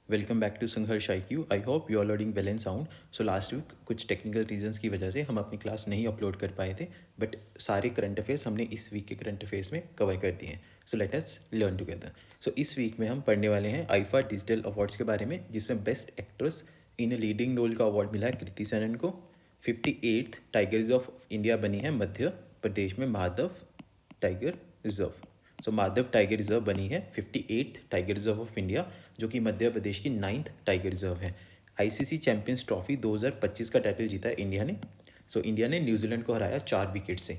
Welcome back to Sangharsh IQ। I hope you are learning well and sound. So last week कुछ technical reasons की वजह से हम अपनी क्लास नहीं अपलोड कर पाए थे, बट सारे करंट अफेयर्स हमने इस वीक के करंट अफेयर्स में कवर कर दिए हैं। So let us learn together. So इस वीक में हम पढ़ने वाले हैं आईफा डिजिटल अवार्ड्स के बारे में, जिसमें best actress in a leading role का अवार्ड मिला है कृति सेनन को। 58th टाइगर्स ऑफ इंडिया बनी है मध्य प्रदेश में Madhav tiger reserve. So Madhav tiger reserve बनी है 58th tiger reserve of India, जो कि मध्य प्रदेश की 9th टाइगर रिजर्व है। आईसीसी चैंपियंस ट्रॉफी 2025 का टाइटल जीता है इंडिया ने। सो इंडिया ने न्यूजीलैंड को हराया 4 विकेट से।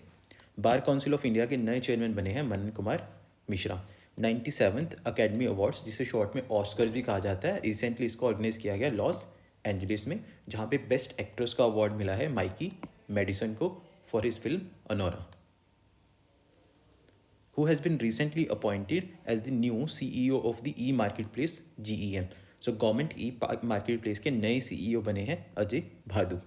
बार काउंसिल ऑफ इंडिया के नए चेयरमैन बने हैं Manan Kumar Mishra. 97th academy awards, जिसे शॉर्ट में ऑस्कर भी कहा जाता है, रिसेंटली इसको ऑर्गेनाइज किया गया लॉस एंजलिस में, जहाँ पे बेस्ट एक्ट्रेस का अवार्ड मिला है माइकी मेडिसन को for his film Anora, who has been recently appointed as the new CEO of the e-marketplace GEM. So government e market के नए CEO बने हैं अजय भादु।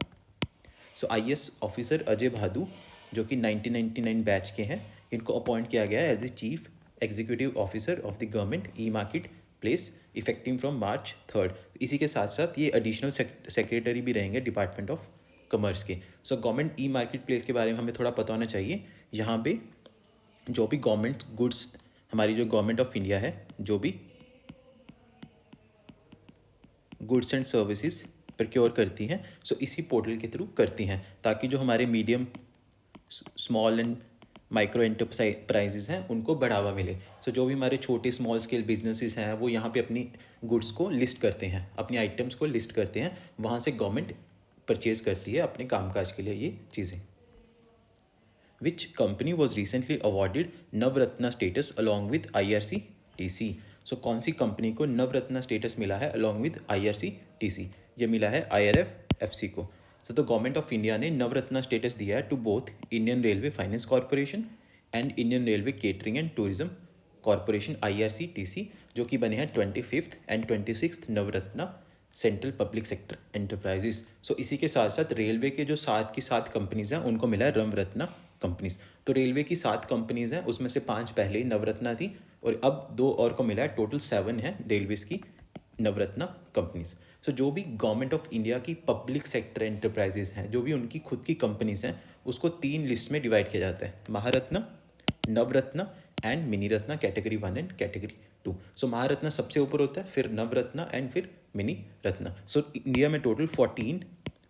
सो IAS ऑफिसर अजय भादु, जो कि 1999 बैच के हैं, इनको अपॉइंट किया गया है as the chief executive officer of the government e market place effective from March 3rd। इसी के साथ साथ ये एडिशनल सेक्रेटरी भी रहेंगे डिपार्टमेंट ऑफ कॉमर्स के। So government e market place के बारे में हमें थोड़ा पता होना चाहिए। यहाँ पे जो भी गवर्नमेंट गुड्स, हमारी जो गवर्नमेंट ऑफ इंडिया है, जो भी गुड्स एंड सर्विसेज प्रोक्योर करती हैं, सो इसी पोर्टल के थ्रू करती हैं, ताकि जो हमारे medium small and micro enterprises हैं उनको बढ़ावा मिले। सो जो भी हमारे छोटे स्मॉल स्केल बिजनेसेस हैं वो यहाँ पे अपनी गुड्स को लिस्ट करते हैं, अपनी आइटम्स को लिस्ट करते हैं, वहाँ से गवर्नमेंट परचेज करती है अपने कामकाज के लिए ये चीज़ें। Which company was recently awarded Navratna status along with IRCTC? सो कौन सी कंपनी को नवरत्ना स्टेटस मिला है along with IRCTC? ये मिला है IRFFC को। सो तो गवर्नमेंट ऑफ इंडिया ने नवरत्ना स्टेटस दिया है to both Indian railway finance corporation and Indian railway catering and tourism corporation IRCTC, जो कि बने हैं 25th and 26th Navratna central public sector enterprises. So इसी के साथ साथ रेलवे के जो 7 की 7 कंपनीज हैं उनको मिला है नवरत्ना कंपनीज। तो रेलवे की 7 कंपनीज हैं, उसमें से 5 पहले ही नवरत्ना थी और अब 2 और को मिला है, टोटल 7 है रेलवेज की नवरत्ना कंपनीज। सो जो भी गवर्नमेंट ऑफ इंडिया की पब्लिक सेक्टर एंटरप्राइजेज हैं, जो भी उनकी खुद की कंपनीज हैं, उसको 3 लिस्ट में डिवाइड किया जाता है, Maharatna, Navratna and mini Ratna, category 1 and category 2। सो महारत्ना सबसे ऊपर होता है, फिर नवरत्ना एंड फिर मिनी रत्ना। सो इंडिया में टोटल 14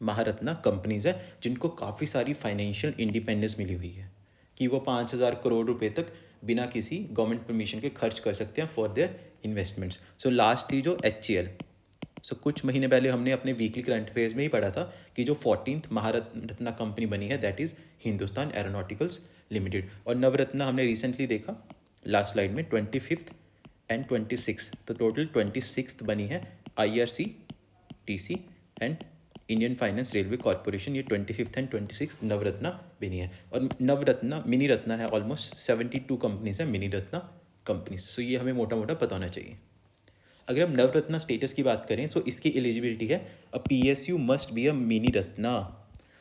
महारत्ना कंपनीज है, जिनको काफ़ी सारी फाइनेंशियल इंडिपेंडेंस मिली हुई है कि वो 5,000 करोड़ रुपए तक बिना किसी गवर्नमेंट परमिशन के खर्च कर सकते हैं for their investments. So last थी जो HCL। सो कुछ महीने पहले हमने अपने वीकली करंट अफेयर्स में ही पढ़ा था कि जो 14th महारत्ना कंपनी बनी है that is Hindustan aeronauticals limited. और नवरत्ना हमने रिसेंटली देखा लास्ट स्लाइड में 25th एंड 26th, तो टोटल 26th बनी है IRCTC and Indian finance railway corporation. ये 25th एंड 26th नवरत्ना बनी है। और नवरत्ना मिनी रत्ना है, ऑलमोस्ट 72 कंपनीज है मिनी रत्ना कंपनीज। सो ये हमें मोटा मोटा पता होना चाहिए। अगर हम नवरत्ना स्टेटस की बात करें, सो इसकी एलिजिबिलिटी है अ PSU must be a mini Ratna.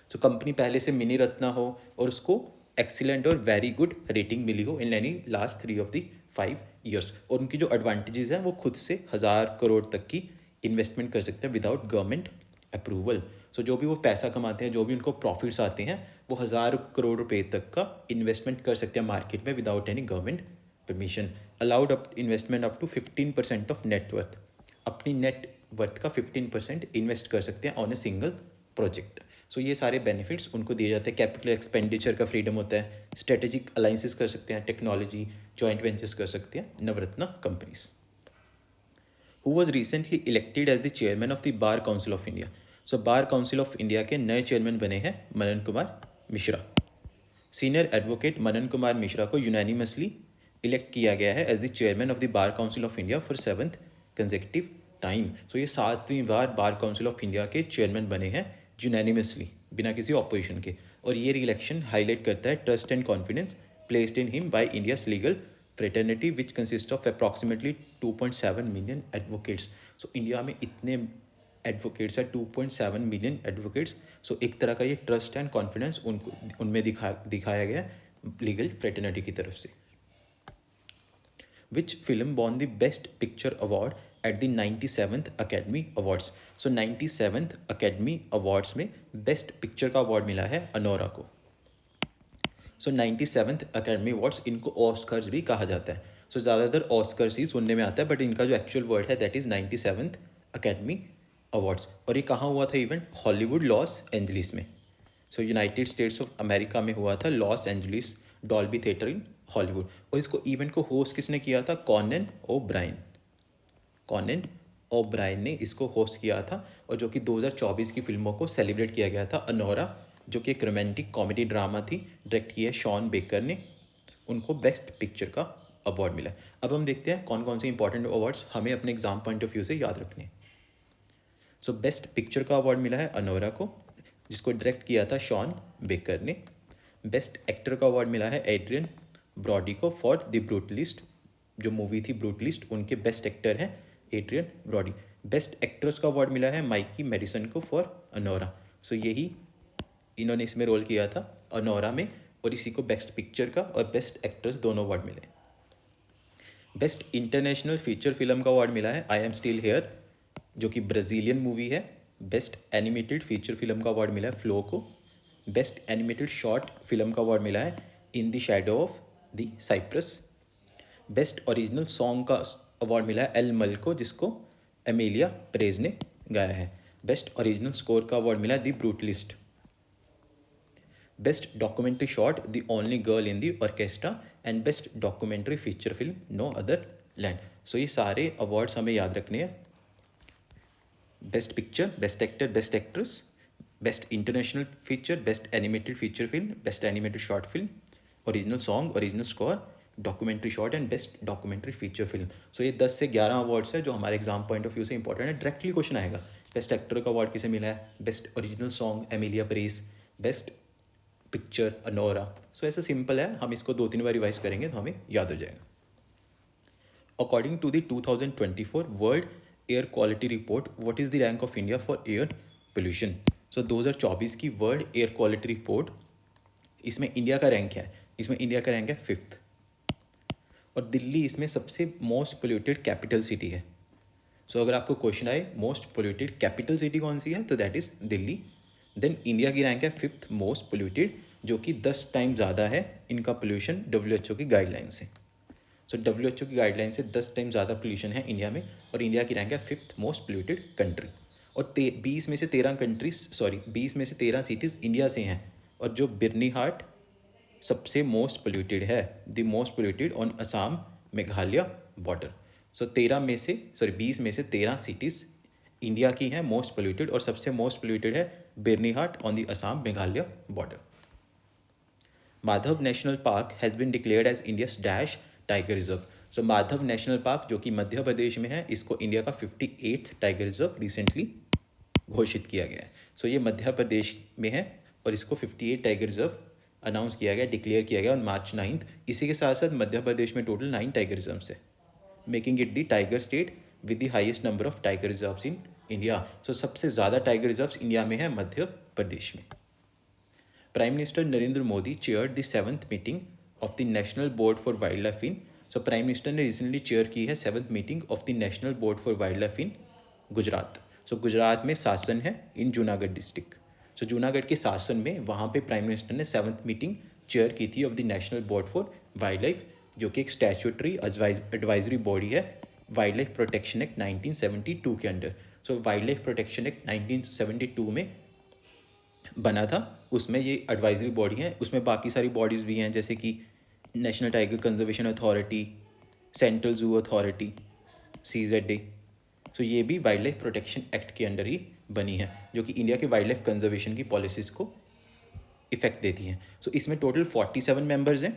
So company पहले से मिनी रत्ना हो और उसको एक्सीलेंट और वेरी गुड रेटिंग मिली हो in any last 3 of the 5 years, और उनकी जो एडवांटेजेस हैं वो खुद से 1000 करोड़ तक की इन्वेस्टमेंट कर सकते हैं विदाउट गवर्नमेंट अप्रूवल। सो जो भी वो पैसा कमाते हैं, जो भी उनको प्रॉफिट्स आते हैं, वो 1000 करोड़ रुपए तक का इन्वेस्टमेंट कर सकते हैं मार्केट में without any government permission. Allowed up investment up to 15% of net worth. अपनी नेट वर्थ का 15% इन्वेस्ट कर सकते हैं on a single project. So ये सारे बेनिफिट्स उनको दिए जाते हैं। कैपिटल एक्सपेंडिचर का फ्रीडम होता है, स्ट्रेटेजिक अलाइंसेस कर सकते हैं, टेक्नोलॉजी जॉइंट वेंचर्स कर सकते हैं Navratna companies. Who was recently elected as the chairman of the bar council of India? So bar council of India के नए चेयरमैन बने हैं मनन कुमार मिश्रा। सीनियर एडवोकेट मनन कुमार मिश्रा को यूनानिमसली इलेक्ट किया गया है as the chairman of the bar council of India for 7th consecutive time. So ये 7वीं बार बार काउंसिल ऑफ इंडिया के चेयरमैन बने हैं यूनानिमसली, बिना किसी ऑपोजिशन के। और ये इलेक्शन हाईलाइट करता है trust and confidence placed in him by India's legal fraternity which consist of approximately 2.7 million advocates. So India में इतने एडवोकेट्स है, 2.7 मिलियन एडवोकेट्स। सो एक तरह का ये ट्रस्ट एंड कॉन्फिडेंस उनको उनमें दिखाया गया लीगल फ्रेटर्निटी की तरफ से। Which film won the Best Picture Award at the 97th academy awards. So 97th academy awards में बेस्ट पिक्चर का अवार्ड मिला है अनोरा को। सो 97th अकेडमी अवार्ड्स, इनको ऑस्कर्स भी कहा जाता है। सो ज़्यादातर ऑस्कर्स ही सुनने में आता है, बट इनका जो एक्चुअल वर्ड है that is 97th academy awards. और ये कहाँ हुआ था इवेंट? हॉलीवुड लॉस एंजलिस में। सो यूनाइटेड स्टेट्स ऑफ अमेरिका में हुआ था, Los Angeles Dolby theatre in Hollywood. और इसको इवेंट को होस्ट किसने किया था? Connon O'Brien. कॉनन ओब्रायन ने इसको होस्ट किया था, और जो कि 2024 की फिल्मों को सेलिब्रेट किया गया था। अनोरा जो कि एक रोमांटिक कॉमेडी ड्रामा थी, डायरेक्ट किया है शॉन बेकर ने, उनको बेस्ट पिक्चर का अवार्ड मिला। अब हम देखते हैं कौन कौन से इंपॉर्टेंट अवार्ड्स हमें अपने एग्जाम पॉइंट ऑफ व्यू से याद रखने हैं। सो बेस्ट पिक्चर का अवार्ड मिला है अनोरा को, जिसको डायरेक्ट किया था शॉन बेकर ने। बेस्ट एक्टर का अवार्ड मिला है एड्रियन ब्रॉडी को फॉर द ब्रूटलिस्ट, जो मूवी थी ब्रूटलिस्ट, उनके बेस्ट एक्टर हैं एड्रियन ब्रॉडी। बेस्ट एक्ट्रेस का अवार्ड मिला है माइकी मेडिसन को फॉर अनोरा। सो यही इन्होंने इसमें रोल किया था अनोरा में, और इसी को बेस्ट पिक्चर का और बेस्ट एक्ट्रेस दोनों अवार्ड मिले। बेस्ट इंटरनेशनल फीचर फिल्म का अवार्ड मिला है आई एम स्टिल हेयर, जो कि ब्राज़ीलियन मूवी है। बेस्ट एनिमेटेड फीचर फिल्म का अवार्ड मिला है फ्लो को। बेस्ट एनिमेटेड शॉर्ट फिल्म का अवार्ड मिला है in the shadow of the cypress. Best original song का अवार्ड मिला है एल मल को, जिसको एमेलिया परेज ने गाया है। बेस्ट ओरिजिनल स्कोर का अवार्ड मिला है the Brutalist. Best documentary short the only girl in the orchestra, and best documentary feature film no other land. So ये सारे अवार्ड्स हमें याद रखने हैं। Best picture, best actor, best actress, best international feature, best animated feature film, best animated short film, original song, original score, documentary short and best documentary feature film. So ये 10 से 11 awards है जो हमारे exam point of view से important है। Directly question आएगा, best actor का award किसे मिला है? बेस्ट ओरिजिनल सॉन्ग एमिलिया परेस, बेस्ट पिक्चर अनोरा। सो ऐसा सिंपल है, हम इसको 2-3 बार रिवाइज करेंगे तो हमें याद हो जाएगा। According to the 2024 world air quality report, what is the rank of India for air pollution? So 2024 की वर्ल्ड एयर क्वालिटी रिपोर्ट, इसमें इंडिया का रैंक है, इसमें इंडिया का रैंक है 5th, और दिल्ली इसमें सबसे मोस्ट पोल्यूटेड कैपिटल सिटी है। सो अगर आपको क्वेश्चन आए मोस्ट पोल्यूटेड कैपिटल सिटी कौन सी है, तो that is Delhi. Then India की रैंक है 5th मोस्ट पोल्यूटेड, जो कि 10 टाइम ज़्यादा है इनका पोल्यूशन WHO की गाइडलाइन से। सो WHO की गाइडलाइन से 10 टाइम ज़्यादा पोल्यूशन है इंडिया में, और इंडिया की रैंक है 5th मोस्ट पोल्यूटेड कंट्री। और 20 में से 13 सिटीज़ इंडिया से हैं, और जो बिरनीहाट सबसे मोस्ट पोल्यूटेड है, the most polluted on Assam Meghalaya border. So 20 में से 13 सिटीज़ इंडिया की हैं मोस्ट पोल्यूटेड, और सबसे मोस्ट पोल्यूटेड है Byrnihat on the Assam Meghalaya border. Madhav national park has been declared as India's dash tiger reserve. So Madhav national park जो कि मध्य प्रदेश में है, इसको इंडिया का 58th टाइगर रिजर्व रिसेंटली घोषित किया गया है। सो ये मध्य प्रदेश में है, और इसको 58 टाइगर रिजर्व अनाउंस किया गया, डिक्लेयर किया गया ऑन March 9। इसी के साथ साथ मध्य प्रदेश में टोटल 9 टाइगर रिजर्व्स है, making it the tiger state with the highest number of tiger reserves in India. So सबसे ज़्यादा टाइगर रिजर्व्स इंडिया में है मध्य प्रदेश में। Prime minister Narendra Modi chaired the 7th meeting of the national board for wildlife in. So prime minister ने recently chair की है 7th meeting of the national board for wildlife in Gujarat. So Gujarat में शासन है in Junagadh district. So Junagadh के शासन में वहाँ पे prime minister ने 7th मीटिंग चेयर की थी of the national board for wild life, जो कि एक स्टैट्यूटरी एडवाइजरी बॉडी है वाइल्ड लाइफ प्रोटेक्शन एक्ट 1972 के अंडर। सो वाइल्ड लाइफ प्रोटेक्शन एक्ट 1972 में बना था, उसमें ये एडवाइजरी बॉडी है। उसमें बाकी सारी बॉडीज़ भी हैं, जैसे कि national tiger conservation authority, central zoo authority, CZA। सो ये भी वाइल्ड लाइफ प्रोटेक्शन एक्ट के अंडर ही बनी है, जो कि इंडिया के वाइल्ड लाइफ कंजर्वेशन की पॉलिसीज़ को इफेक्ट देती हैं। सो इसमें टोटल 47 मेंबर्स हैं।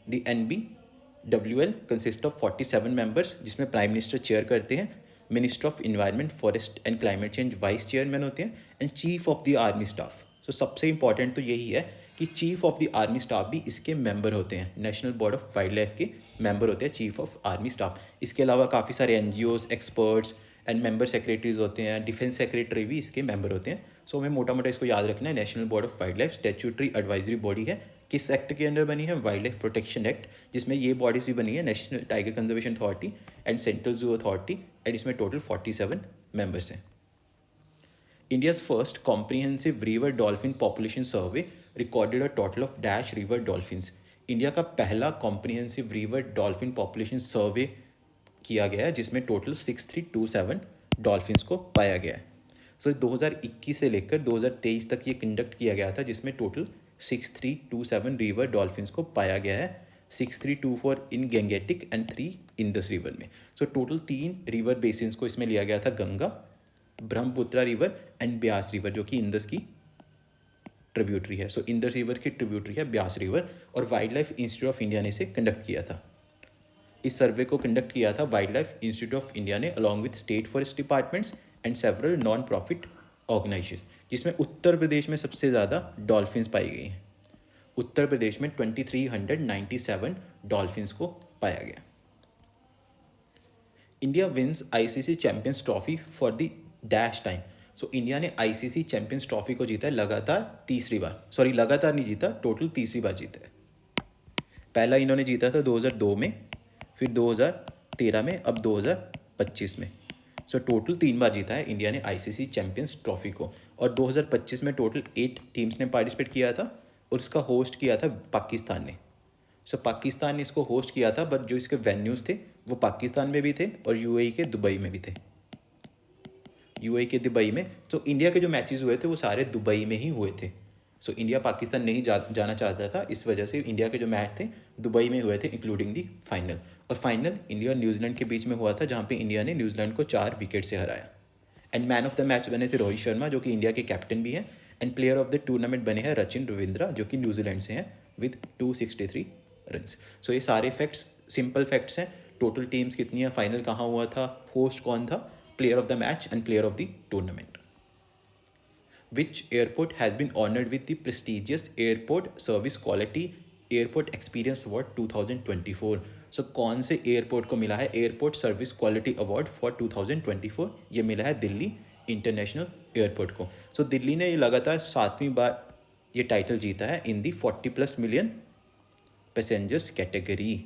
The NBWL consist of 47 members, जिसमें प्राइम मिनिस्टर चेयर करते हैं, minister of environment forest and climate change vice chairman होते हैं, and chief of the army staff. So सबसे इंपॉर्टेंट तो यही है कि chief of the army staff भी इसके मेंबर होते हैं, national board of wildlife के मेंबर होते हैं चीफ ऑफ आर्मी स्टाफ। इसके अलावा काफ़ी सारे NGOs, experts and member secretaries होते हैं, डिफेंस सेक्रेटरी भी इसके मेंबर होते हैं। सो हमें मोटा मोटा इसको याद रखना है, national board of wild life statutory advisory body है। किस एक्ट के अंडर बनी है? वाइल्ड लाइफ प्रोटेक्शन एक्ट, जिसमें ये बॉडीज़ भी बनी है, national tiger conservation authority and central zoo authority and इसमें टोटल 47 मेंबर्स हैं। India's first comprehensive river dolphin population survey recorded a total of dash river dolphins. India का पहला comprehensive river dolphin population सर्वे किया गया है जिसमें टोटल 6327 डॉल्फिन्स को पाया गया है। सो 2021 से लेकर 2023 तक ये कंडक्ट किया गया था जिसमें टोटल 6327 रिवर डॉल्फिन्स को पाया गया है, 6324 इन गंगेटिक एंड 3 इंदस रिवर में। सो टोटल 3 रिवर बेसिन्स को इसमें लिया गया था, Ganga, Brahmaputra river and Beas river जो कि इंदस की ट्रिब्यूटरी है। सो इंदस रिवर की ट्रिब्यूटरी है ब्यास रिवर, और wild life institute of India ने इसे कंडक्ट किया था। इस सर्वे को कंडक्ट किया था wildlife institute of India ने along with state forest departments and several non profit organization, जिसमें उत्तर प्रदेश में सबसे ज़्यादा डॉल्फिन्स पाई गई हैं। उत्तर प्रदेश में 2397 डॉल्फिन्स को पाया गया। India wins ICC champions trophy for the dash time. So India ने आईसीसी चैंपियंस ट्रॉफी को जीता है लगातार तीसरी बार, सॉरी लगातार नहीं जीता, टोटल तीसरी बार जीता है। पहला इन्होंने जीता था 2002 में, फिर 2013 में, अब 2025 में। सो टोटल 3 बार जीता है इंडिया ने आईसीसी चैंपियंस ट्रॉफी को, और 2025 में टोटल 8 टीम्स ने पार्टिसिपेट किया था और इसका होस्ट किया था पाकिस्तान ने। सो पाकिस्तान ने इसको होस्ट किया था, बट जो इसके वेन्यूज़ थे वो पाकिस्तान में भी थे और यूएई के दुबई में भी थे। यूएई के दुबई में, तो इंडिया के जो मैचेस हुए थे वो सारे दुबई में ही हुए थे। सो इंडिया पाकिस्तान नहीं जाना चाहता था, इस वजह से इंडिया के जो मैच थे दुबई में हुए थे, इंक्लूडिंग दी फाइनल। और फाइनल इंडिया और न्यूजीलैंड के बीच में हुआ था, जहाँ पे इंडिया ने न्यूजीलैंड को 4 विकेट से हराया। And man of the match बने थे रोहित शर्मा जो कि इंडिया के कैप्टन भी हैं, and player of the tournament बने हैं रचिन रविंद्रा जो कि न्यूजीलैंड से हैं विद 263 रन। सो ये सारे फैक्ट्स सिंपल फैक्ट्स हैं। टोटल टीम्स कितनी है, फाइनल कहाँ हुआ था, होस्ट कौन था, player of the match and player of the tournament. Which airport has been honored with the prestigious Airport Service Quality Airport Experience Award 2024? So कौन से एयरपोर्ट को मिला है airport service quality award for 2024? ये मिला है दिल्ली इंटरनेशनल एयरपोर्ट को। सो दिल्ली ने ये लगातार 7वीं बार ये टाइटल जीता है इन दी 40+ मिलियन पैसेंजर्स कैटेगरी।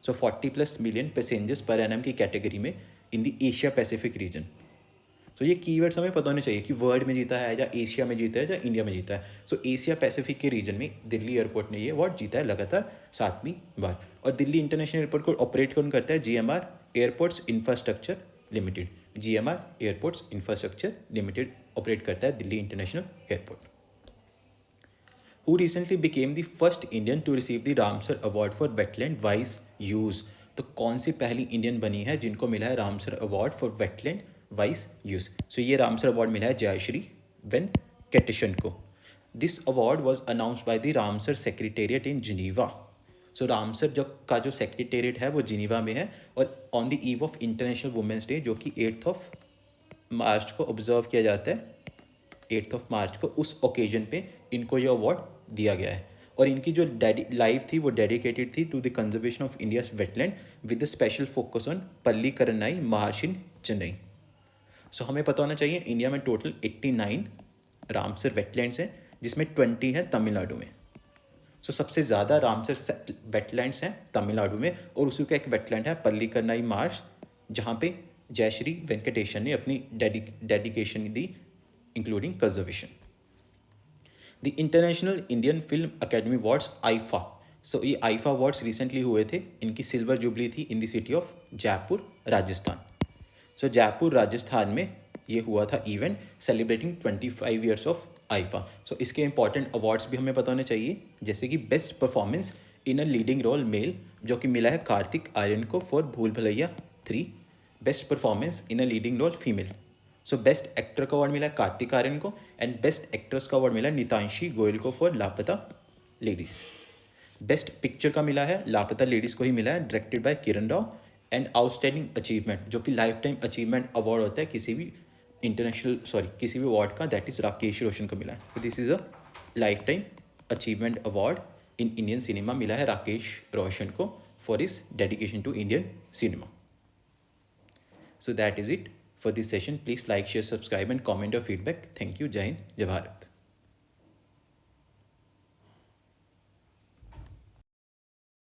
सो 40+ मिलियन पैसेंजर्स पर एनम की कैटेगरी में इन दी एशिया पैसिफिक रीजन। तो ये कीवर्ड्स हमें पता होने चाहिए कि वर्ल्ड में जीता है या एशिया में जीता है या इंडिया में जीता है। सो एशिया पैसिफिक के रीजन में दिल्ली एयरपोर्ट ने ये अवार्ड जीता है लगातार 7वीं बार। और दिल्ली इंटरनेशनल एयरपोर्ट को ऑपरेट कौन करता है, GMR airports infrastructure limited. GMR airports infrastructure limited operate करता है Delhi international airport. Who recently became the first Indian to receive the Ramsar award for wetland wise use. तो कौन सी पहली इंडियन बनी है जिनको मिला है Ramsar award for wetland wise use. So ये रामसर अवार्ड मिला है जयश्री वेंकटेशन को। This award was announced by the Ramsar secretariat in Geneva. So Ramsar का जो सेक्रेटेरिएट है वो जिनीवा में है, और on the eve of international women's day जो कि 8 मार्च को ऑब्जर्व किया जाता है, 8 मार्च को, उस ओकेजन पे इनको ये अवार्ड दिया गया है। और इनकी जो लाइफ थी वो डेडिकेटेड थी to the conservation of India's wetland with the special focus on Pallikaranai marsh in Chennai. So हमें पता होना चाहिए इंडिया में टोटल 89 रामसर वेटलैंड्स हैं जिसमें 20 हैं तमिलनाडु में। सो सबसे ज़्यादा रामसर वेटलैंड्स हैं तमिलनाडु में, और उसी का एक वेटलैंड है पल्लीकरनई मार्श जहाँ पे जयश्री वेंकटेशन ने अपनी डेडिकेशन दी including conservation. The international Indian film academy awards IIFA. So ये आईफा अवार्ड्स रिसेंटली हुए थे, इनकी सिल्वर जुबली थी in the city of Jaipur Rajasthan. So Jaipur Rajasthan में ये हुआ था event celebrating 25 years of IIFA. So इसके इंपॉर्टेंट अवार्ड्स भी हमें पता होने चाहिए, जैसे कि best performance in a leading role male जो कि मिला है कार्तिक आर्यन को for Bhool Bhulaiyaa 3। Best performance in a leading role female, so best actor का अवार्ड मिला है कार्तिक आर्यन को, एंड बेस्ट एक्ट्रेस का अवार्ड मिला है नितांशी गोयल को फॉर लापता लेडीज़। बेस्ट पिक्चर का मिला है लापता लेडीज़ को ही मिला है, directed by Kiran Rao. And outstanding achievement जो कि लाइफ टाइम अचीवमेंट अवार्ड होता है किसी भी किसी भी अवार्ड का, दैट इज़ राकेश रोशन को मिला है। This is a lifetime achievement award in Indian cinema, मिला है राकेश रोशन को for his dedication to Indian cinema. So that is it for this session. Please like, share, subscribe and comment your feedback. Thank you. जय हिंद, जय भारत।